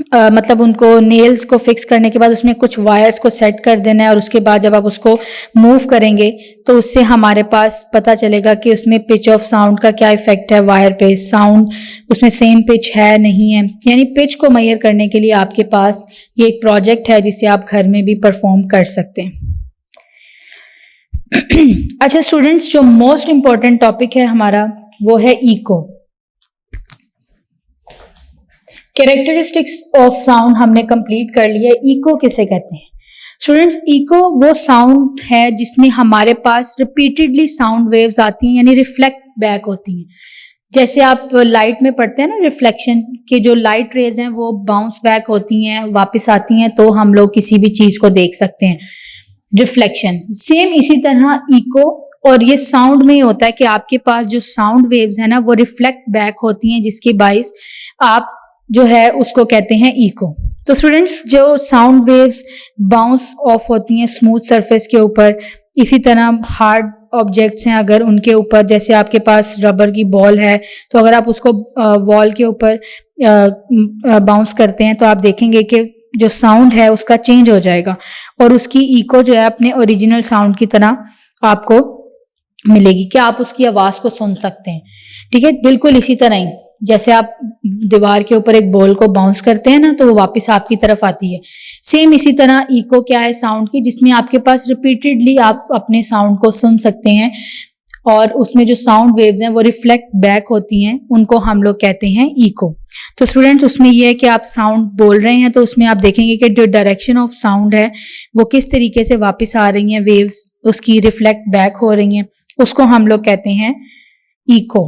मतलब उनको नेल्स को फिक्स करने के बाद उसमें कुछ वायर्स को सेट कर देना है और उसके बाद जब आप उसको मूव करेंगे तो उससे हमारे पास पता चलेगा कि उसमें पिच ऑफ साउंड का क्या इफेक्ट है वायर पे, साउंड उसमें सेम पिच है नहीं है। यानी पिच को मेजर करने के लिए आपके पास ये एक प्रोजेक्ट है जिसे आप घर में भी परफॉर्म कर सकते हैं। अच्छा स्टूडेंट्स, जो मोस्ट इम्पॉर्टेंट टॉपिक है हमारा वो है इको। कैरेक्टरिस्टिक्स ऑफ साउंड हमने कंप्लीट कर लिया। इको किसे कहते हैं स्टूडेंट्स? इको वो साउंड है जिसमें हमारे पास रिपीटेडली साउंड वेव्स आती हैं, यानी रिफ्लेक्ट बैक होती हैं। जैसे आप लाइट में पढ़ते हैं ना, रिफ्लेक्शन के जो लाइट रेज हैं वो बाउंस बैक होती हैं, वापस आती हैं, तो हम लोग किसी भी चीज को देख सकते हैं, रिफ्लेक्शन। सेम इसी तरह इको और ये साउंड में ही होता है कि आपके पास जो साउंड वेव्स है ना वो रिफ्लेक्ट बैक होती हैं, जिसके बाइस आप जो है उसको कहते हैं इको। तो स्टूडेंट्स, जो साउंड वेव्स बाउंस ऑफ होती हैं स्मूथ सरफेस के ऊपर, इसी तरह हार्ड ऑब्जेक्ट्स हैं अगर उनके ऊपर, जैसे आपके पास रबर की बॉल है तो अगर आप उसको वॉल के ऊपर बाउंस करते हैं तो आप देखेंगे कि जो साउंड है उसका चेंज हो जाएगा और उसकी इको जो है अपने ओरिजिनल साउंड की तरह आपको मिलेगी कि आप उसकी आवाज को सुन सकते हैं। ठीक है, बिल्कुल इसी तरह ही जैसे आप दीवार के ऊपर एक बॉल को बाउंस करते हैं ना तो वो वापस आपकी तरफ आती है। सेम इसी तरह इको क्या है साउंड की, जिसमें आपके पास रिपीटेडली आप अपने साउंड को सुन सकते हैं और उसमें जो साउंड वेव्स हैं वो रिफ्लेक्ट बैक होती हैं, उनको हम लोग कहते हैं इको। तो स्टूडेंट्स, उसमें यह है कि आप साउंड बोल रहे हैं तो उसमें आप देखेंगे कि जो डायरेक्शन ऑफ साउंड है वो किस तरीके से वापस आ रही हैं, वेव्स उसकी रिफ्लेक्ट बैक हो रही हैं, उसको हम लोग कहते हैं इको।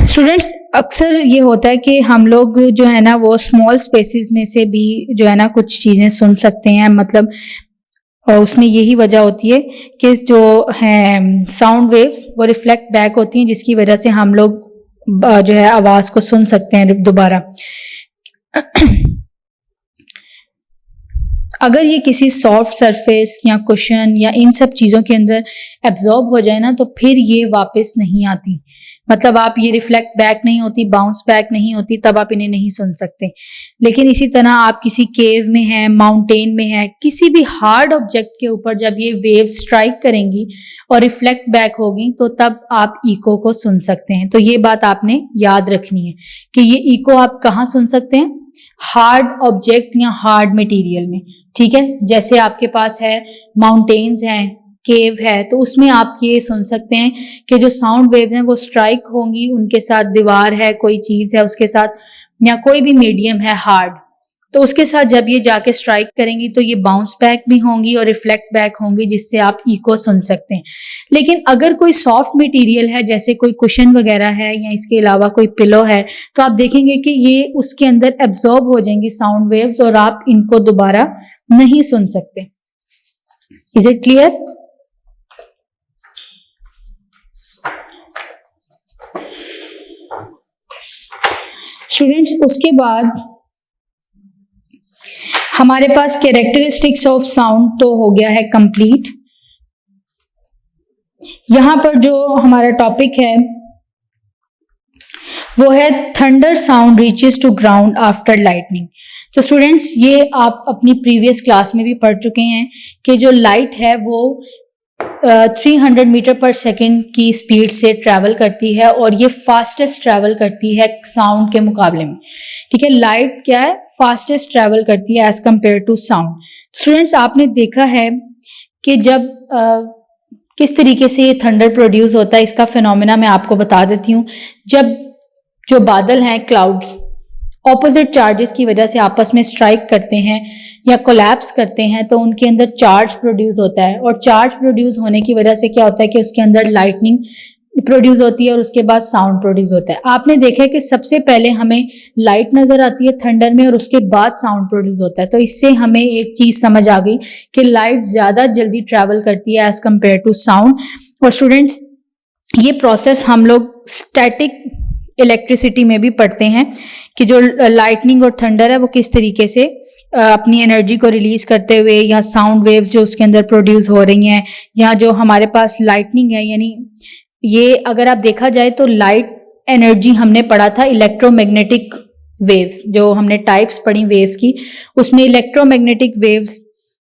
स्टूडेंट्स, अक्सर ये होता है कि हम लोग जो है ना वो स्मॉल स्पेसेस में से भी जो है ना कुछ चीज़ें सुन सकते हैं, मतलब और उसमें यही वजह होती है कि जो है साउंड वेव्स वो रिफ्लेक्ट बैक होती हैं, जिसकी वजह से हम लोग जो है आवाज़ को सुन सकते हैं दोबारा। अगर ये किसी सॉफ्ट सरफेस या कुशन या इन सब चीज़ों के अंदर एब्जॉर्ब हो जाए ना तो फिर ये वापस नहीं आती, मतलब आप ये रिफ्लेक्ट बैक नहीं होती, बाउंस बैक नहीं होती, तब आप इन्हें नहीं सुन सकते। लेकिन इसी तरह आप किसी केव में हैं, माउंटेन में हैं, किसी भी हार्ड ऑब्जेक्ट के ऊपर जब ये वेव स्ट्राइक करेंगी और रिफ्लेक्ट बैक होगी तो तब आप इको को सुन सकते हैं। तो ये बात आपने याद रखनी है कि ये इको आप कहाँ सुन सकते हैं, हार्ड ऑब्जेक्ट या हार्ड मटेरियल में। ठीक है, जैसे आपके पास है माउंटेन्स हैं, केव है, तो उसमें आप ये सुन सकते हैं कि जो साउंड वेव्स हैं वो स्ट्राइक होंगी, उनके साथ दीवार है, कोई चीज़ है उसके साथ, या कोई भी मीडियम है हार्ड, तो उसके साथ जब ये जाके स्ट्राइक करेंगी तो ये बाउंस बैक भी होंगी और रिफ्लेक्ट बैक होंगी, जिससे आप इको सुन सकते हैं। लेकिन अगर कोई सॉफ्ट मटेरियल है जैसे कोई कुशन वगैरह है या इसके अलावा कोई पिलो है तो आप देखेंगे कि ये उसके अंदर एब्जॉर्ब हो जाएंगी साउंड वेव्स और आप इनको दोबारा नहीं सुन सकते। Is it clear? स्टूडेंट्स, उसके बाद हमारे पास कैरेक्टरिस्टिक्स ऑफ साउंड तो हो गया है कंप्लीट। यहां पर जो हमारा टॉपिक है वो है thunder sound reaches to ground after lightning. तो स्टूडेंट्स, ये आप अपनी प्रीवियस क्लास में भी पढ़ चुके हैं कि जो लाइट है वो 300 मीटर पर सेकेंड की स्पीड से ट्रैवल करती है और ये फास्टेस्ट ट्रैवल करती है साउंड के मुकाबले में। ठीक है, लाइट क्या है, फास्टेस्ट ट्रैवल करती है as compare to sound. Students, आपने देखा है कि जब किस तरीके से ये थंडर प्रोड्यूस होता है, इसका फिनोमेना मैं आपको बता देती हूँ। जब जो बादल हैं, क्लाउड्स, ऑपोजिट चार्जेस की वजह से आपस में स्ट्राइक करते हैं या कोलैप्स करते हैं तो उनके अंदर चार्ज प्रोड्यूस होता है और चार्ज प्रोड्यूस होने की वजह से क्या होता है कि उसके अंदर लाइटनिंग प्रोड्यूस होती है और उसके बाद साउंड प्रोड्यूस होता है। आपने देखा है कि सबसे पहले हमें लाइट नजर आती है थंडर में और उसके बाद साउंड प्रोड्यूस होता है। तो इससे हमें एक चीज समझ आ गई कि लाइट ज्यादा जल्दी ट्रैवल करती है एज कंपेयर टू साउंड। और स्टूडेंट्स, ये प्रोसेस हम लोग स्टैटिक इलेक्ट्रिसिटी में भी पढ़ते हैं कि जो लाइटनिंग और थंडर है वो किस तरीके से अपनी एनर्जी को रिलीज करते हुए, या साउंड वेव्स जो उसके अंदर प्रोड्यूस हो रही हैं, या जो हमारे पास लाइटनिंग है, यानी ये अगर आप देखा जाए तो लाइट एनर्जी हमने पढ़ा था इलेक्ट्रोमैग्नेटिक वेव्स, जो हमने टाइप्स पढ़ी वेव्स की, उसमें इलेक्ट्रोमैग्नेटिक वेव्स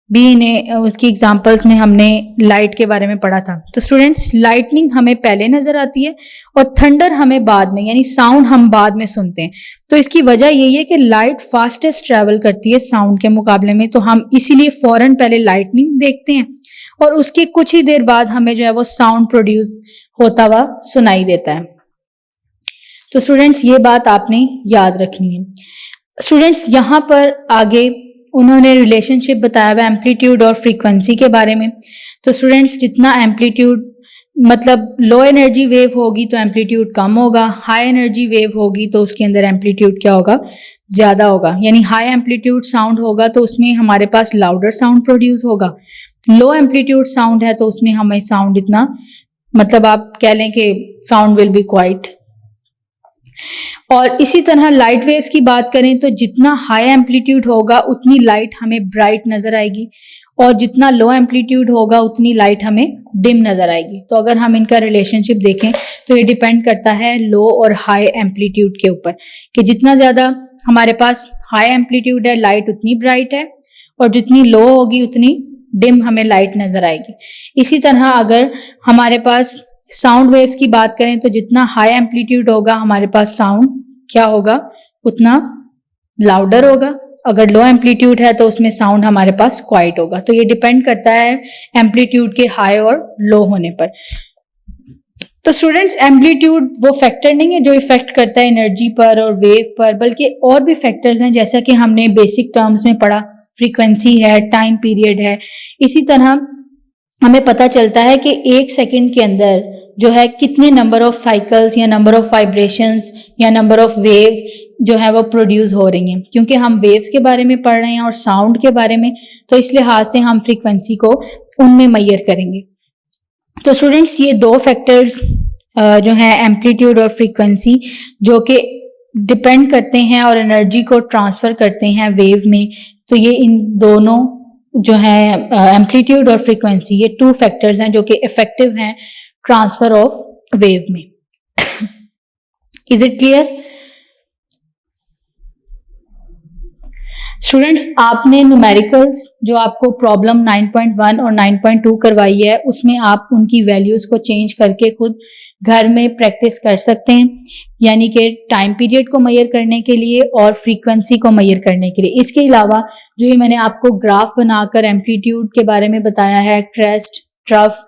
भी इन्हें उसकी एग्जांपल्स में हमने लाइट के बारे में पढ़ा था। तो स्टूडेंट्स, लाइटनिंग हमें पहले नजर आती है और थंडर हमें बाद में, यानी साउंड हम बाद में सुनते हैं। तो इसकी वजह यही है कि लाइट फास्टेस्ट ट्रैवल करती है साउंड के मुकाबले में, तो हम इसीलिए फौरन पहले लाइटनिंग देखते हैं और उसके कुछ ही देर बाद हमें जो है वो साउंड प्रोड्यूस होता हुआ सुनाई देता है। तो स्टूडेंट्स, ये बात आपने याद रखनी है। स्टूडेंट्स, यहाँ पर आगे उन्होंने रिलेशनशिप बताया हुआ एम्पलीट्यूड और फ्रीक्वेंसी के बारे में। तो स्टूडेंट्स, जितना एम्पलीट्यूड मतलब लो एनर्जी वेव होगी तो एम्पलीट्यूड कम होगा, हाई एनर्जी वेव होगी तो उसके अंदर एम्पलीट्यूड क्या होगा, ज्यादा होगा। यानी हाई एम्पलीट्यूड साउंड होगा तो उसमें हमारे पास लाउडर साउंड प्रोड्यूस होगा, लो एम्पलीट्यूड साउंड है तो उसमें हमें साउंड इतना, मतलब आप कह लें कि साउंड विल बी क्वाइट। और इसी तरह लाइट वेव्स की बात करें तो जितना हाई एम्पलीट्यूड होगा उतनी लाइट हमें ब्राइट नजर आएगी, और जितना लो एम्पलीट्यूड होगा उतनी लाइट हमें डिम नजर आएगी। तो अगर हम इनका रिलेशनशिप देखें तो ये डिपेंड करता है लो और हाई एम्पलीट्यूड के ऊपर, कि जितना ज्यादा हमारे पास हाई एम्पलीट्यूड है लाइट उतनी ब्राइट है, और जितनी लो होगी उतनी डिम हमें लाइट नजर आएगी। इसी तरह अगर हमारे पास साउंड वेव्स की बात करें तो जितना हाई एम्पलीट्यूड होगा हमारे पास साउंड क्या होगा, उतना लाउडर होगा। अगर लो एम्पलीट्यूड है तो उसमें साउंड हमारे पास क्वाइट होगा। तो ये डिपेंड करता है एम्पलीट्यूड के हाई और लो होने पर। तो स्टूडेंट्स, एम्पलीट्यूड वो फैक्टर नहीं है जो इफेक्ट करता है एनर्जी पर और वेव पर, बल्कि और भी फैक्टर्स हैं, जैसा कि हमने बेसिक टर्म्स में पढ़ा, फ्रीक्वेंसी है, टाइम पीरियड है। इसी तरह हमें पता चलता है कि एक सेकंड के अंदर जो है कितने नंबर ऑफ साइकिल्स या नंबर ऑफ वाइब्रेशंस या नंबर ऑफ वेव्स जो है वो प्रोड्यूस हो रही हैं। क्योंकि हम वेव्स के बारे में पढ़ रहे हैं और साउंड के बारे में, तो इस लिहाज से हम फ्रीक्वेंसी को उनमें मेजर करेंगे। तो स्टूडेंट्स, ये दो फैक्टर्स जो हैं एम्पलीट्यूड और फ्रीक्वेंसी, जो कि डिपेंड करते हैं और एनर्जी को ट्रांसफर करते हैं वेव में, तो ये इन दोनों जो है एम्पलीट्यूड और फ्रीक्वेंसी, ये टू फैक्टर्स हैं जो कि इफेक्टिव हैं ट्रांसफर ऑफ वेव में। Is it clear students? आपने न्यूमेरिकल्स जो आपको प्रॉब्लम 9.1 और 9.2 करवाई है, उसमें आप उनकी वैल्यूज को चेंज करके खुद घर में प्रैक्टिस कर सकते हैं, यानी कि टाइम पीरियड को मेजर करने के लिए और फ्रीक्वेंसी को मेजर करने के लिए। इसके अलावा जो ये मैंने आपको ग्राफ बनाकर एम्पलीट्यूड के बारे में बताया है, क्रेस्ट, ट्रफ,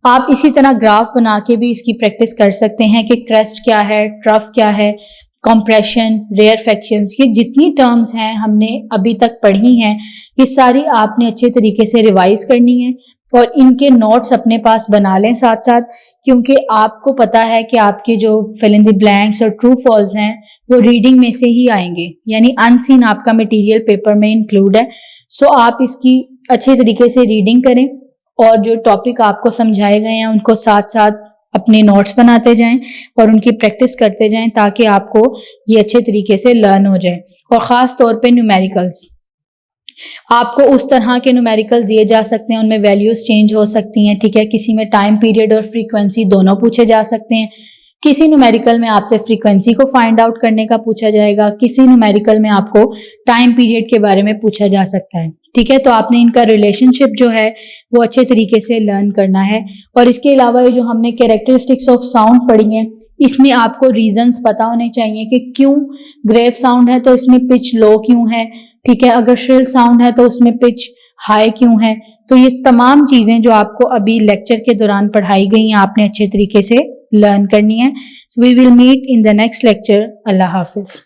आप इसी तरह ग्राफ बना के भी इसकी प्रैक्टिस कर सकते हैं कि क्रेस्ट क्या है, ट्रफ क्या है, कंप्रेशन, रेयरफैक्शंस, ये जितनी टर्म्स हैं हमने अभी तक पढ़ी हैं, ये सारी आपने अच्छे तरीके से रिवाइज करनी है और इनके नोट्स अपने पास बना लें साथ साथ, क्योंकि आपको पता है कि आपके जो फिल इन द ब्लैंक्स और ट्रू फॉल्स हैं वो रीडिंग में से ही आएंगे, यानी अनसीन आपका मटेरियल पेपर में इंक्लूड है। सो आप इसकी अच्छे तरीके से रीडिंग करें और जो टॉपिक आपको समझाए गए हैं उनको साथ साथ अपने नोट्स बनाते जाएं और उनकी प्रैक्टिस करते जाएं, ताकि आपको ये अच्छे तरीके से लर्न हो जाए। और ख़ास तौर पे न्यूमेरिकल्स, आपको उस तरह के न्यूमेरिकल्स दिए जा सकते हैं, उनमें वैल्यूज चेंज हो सकती हैं, ठीक है। किसी में टाइम पीरियड और फ्रीक्वेंसी दोनों पूछे जा सकते हैं। किसी न्यूमेरिकल में आपसे फ्रीक्वेंसी को फाइंड आउट करने का पूछा जाएगा, किसी न्यूमेरिकल में आपको टाइम पीरियड के बारे में पूछा जा सकता है, ठीक है। तो आपने इनका रिलेशनशिप जो है वो अच्छे तरीके से लर्न करना है। और इसके अलावा ये जो हमने कैरेक्टरिस्टिक्स ऑफ साउंड पढ़ी हैं, इसमें आपको रीजंस पता होने चाहिए कि क्यों ग्रेव साउंड है तो इसमें पिच लो क्यों है, ठीक है। अगर श्रिल साउंड है तो उसमें पिच हाई क्यों है। तो ये तमाम चीजें जो आपको अभी लेक्चर के दौरान पढ़ाई गई हैं आपने अच्छे तरीके से लर्न करनी है। So we will meet in the next lecture. अल्लाह हाफिज।